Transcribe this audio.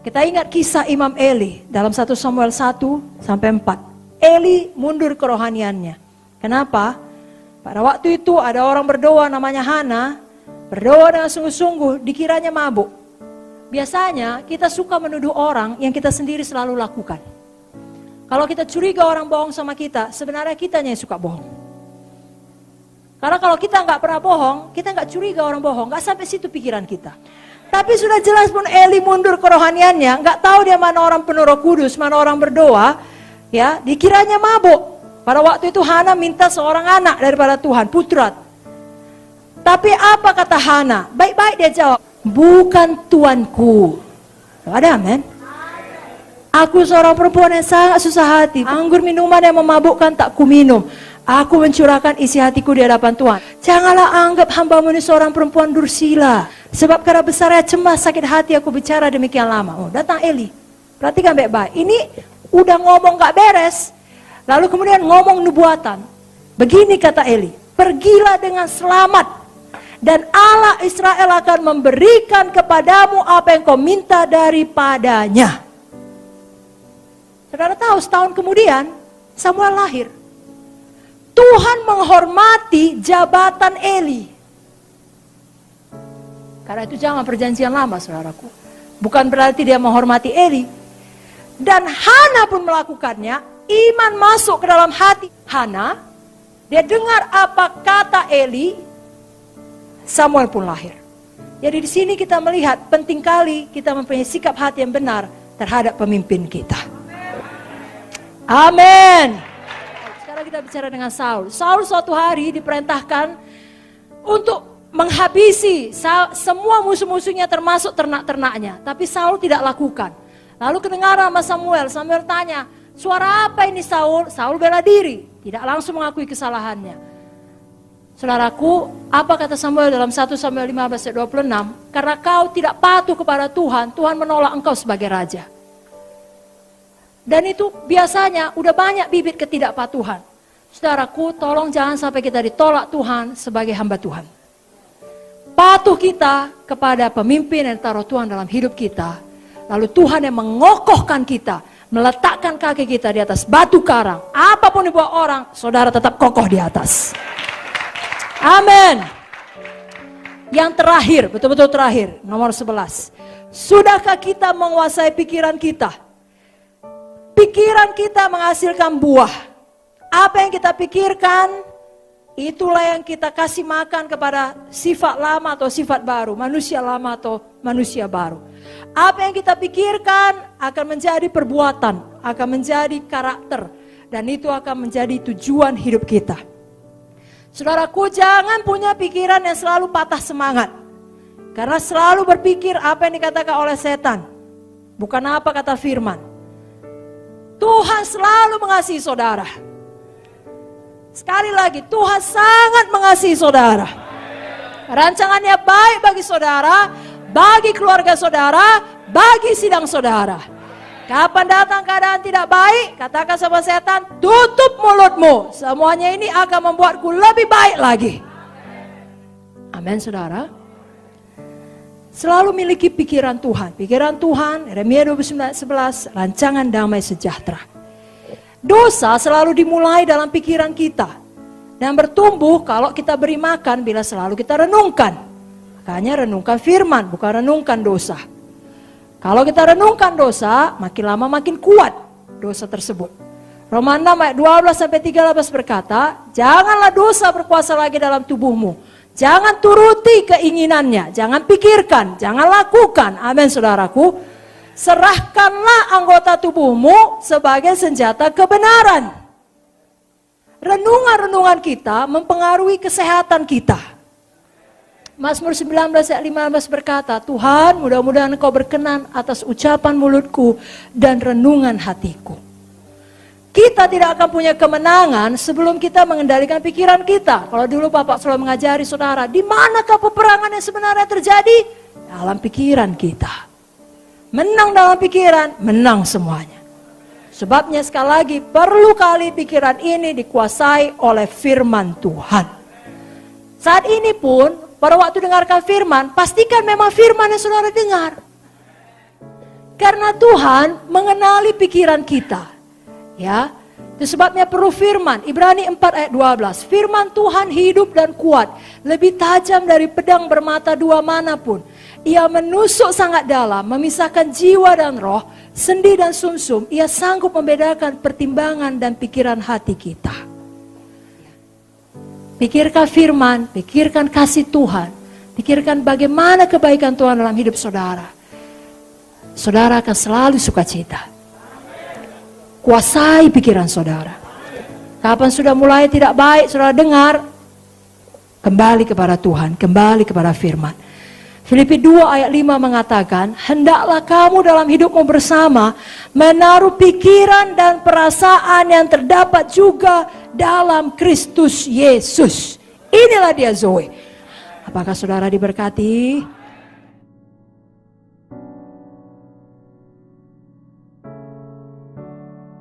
Kita ingat kisah Imam Eli dalam 1 Samuel 1-4. Eli mundur kerohaniannya. Kenapa? Pada waktu itu ada orang berdoa namanya Hana, berdoa dengan sungguh-sungguh, dikiranya mabuk. Biasanya kita suka menuduh orang yang kita sendiri selalu lakukan. Kalau kita curiga orang bohong sama kita, sebenarnya kitanya yang suka bohong. Karena kalau kita nggak pernah bohong, kita nggak curiga orang bohong, nggak sampai situ pikiran kita. Tapi sudah jelas pun Eli mundur kerohaniannya, nggak tahu dia mana orang penuh Roh Kudus, mana orang berdoa, ya, dikiranya mabuk. Pada waktu itu Hana minta seorang anak daripada Tuhan, putra. Tapi apa kata Hana? Baik-baik dia jawab, bukan tuanku. Ada amin? Aku seorang perempuan yang sangat susah hati. Anggur minuman yang memabukkan tak ku minum. Aku mencurahkan isi hatiku di hadapan Tuhan. Janganlah anggap hamba-Mu ini seorang perempuan dursila. Sebab karena besarnya cemas sakit hati aku bicara demikian lama. Oh, datang Eli. Perhatikan baik-baik. Ini udah ngomong gak beres. Lalu kemudian ngomong nubuatan. Begini kata Eli. Pergilah dengan selamat. Dan Allah Israel akan memberikan kepadamu apa yang kau minta daripadanya. Saudara tahu setahun kemudian Samuel lahir. Tuhan menghormati jabatan Eli. Karena itu jangan perjanjian lama, saudaraku. Bukan berarti dia menghormati Eli. Dan Hana pun melakukannya. Iman masuk ke dalam hati Hana. Dia dengar apa kata Eli. Samuel pun lahir. Jadi di sini kita melihat penting kali kita mempunyai sikap hati yang benar terhadap pemimpin kita. Amin. Sekarang kita bicara dengan Saul. Saul suatu hari diperintahkan untuk menghabisi semua musuh-musuhnya termasuk ternak-ternaknya. Tapi Saul tidak lakukan. Lalu kedengaran sama Samuel. Samuel tanya, suara apa ini Saul? Saul bela diri. Tidak langsung mengakui kesalahannya. Saudaraku, apa kata Samuel dalam 1 Samuel 15:26? Karena kau tidak patuh kepada Tuhan, Tuhan menolak engkau sebagai raja. Dan itu biasanya udah banyak bibit ketidakpatuhan. Saudaraku, tolong jangan sampai kita ditolak Tuhan sebagai hamba Tuhan. Patuh kita kepada pemimpin yang taruh Tuhan dalam hidup kita. Lalu Tuhan yang mengokohkan kita, meletakkan kaki kita di atas batu karang. Apapun dibuat orang, saudara tetap kokoh di atas. Amin. Yang terakhir, betul-betul terakhir, nomor 11. Sudahkah kita menguasai pikiran kita? Pikiran kita menghasilkan buah. Apa yang kita pikirkan, itulah yang kita kasih makan kepada sifat lama atau sifat baru, manusia lama atau manusia baru. Apa yang kita pikirkan akan menjadi perbuatan, akan menjadi karakter, dan itu akan menjadi tujuan hidup kita. Saudaraku, jangan punya pikiran yang selalu patah semangat, karena selalu berpikir apa yang dikatakan oleh setan, bukan apa kata firman. Tuhan selalu mengasihi saudara. Sekali lagi, Tuhan sangat mengasihi saudara. Rancangannya baik bagi saudara, bagi keluarga saudara, bagi sidang saudara. Kapan datang keadaan tidak baik, katakan sama setan, tutup mulutmu. Semuanya ini akan membuatku lebih baik lagi. Amin, saudara. Selalu miliki pikiran Tuhan. Pikiran Tuhan, Yeremia 29:11, rancangan damai sejahtera. Dosa selalu dimulai dalam pikiran kita. Dan bertumbuh kalau kita beri makan bila selalu kita renungkan. Makanya renungkan firman, bukan renungkan dosa. Kalau kita renungkan dosa, makin lama makin kuat dosa tersebut. Roma 6 ayat 12-13 berkata, janganlah dosa berkuasa lagi dalam tubuhmu. Jangan turuti keinginannya, jangan pikirkan, jangan lakukan. Amin, saudaraku. Serahkanlah anggota tubuhmu sebagai senjata kebenaran. Renungan-renungan kita mempengaruhi kesehatan kita. Mazmur 19 ayat 15 berkata, Tuhan, mudah-mudahan Engkau berkenan atas ucapan mulutku dan renungan hatiku. Kita tidak akan punya kemenangan sebelum kita mengendalikan pikiran kita. Kalau dulu Bapak selalu mengajari saudara, di manakah peperangan yang sebenarnya terjadi? Dalam pikiran kita. Menang dalam pikiran, menang semuanya. Sebabnya sekali lagi, perlu kali pikiran ini dikuasai oleh firman Tuhan. Saat ini pun, pada waktu dengarkan firman, pastikan memang firman yang saudara dengar. Karena Tuhan mengenali pikiran kita. Ya, itu sebabnya perlu firman. Ibrani 4 ayat 12. Firman Tuhan hidup dan kuat, lebih tajam dari pedang bermata dua manapun. Ia menusuk sangat dalam, memisahkan jiwa dan roh, sendi dan sumsum. Ia sanggup membedakan pertimbangan dan pikiran hati kita. Pikirkan firman, pikirkan kasih Tuhan, pikirkan bagaimana kebaikan Tuhan dalam hidup saudara. Saudara akan selalu sukacita. Kuasai pikiran saudara. Kapan sudah mulai tidak baik, saudara dengar, kembali kepada Tuhan, kembali kepada firman. Filipi 2 ayat 5 mengatakan, hendaklah kamu dalam hidupmu bersama menaruh pikiran dan perasaan yang terdapat juga dalam Kristus Yesus. Inilah dia Zoe. Apakah saudara diberkati?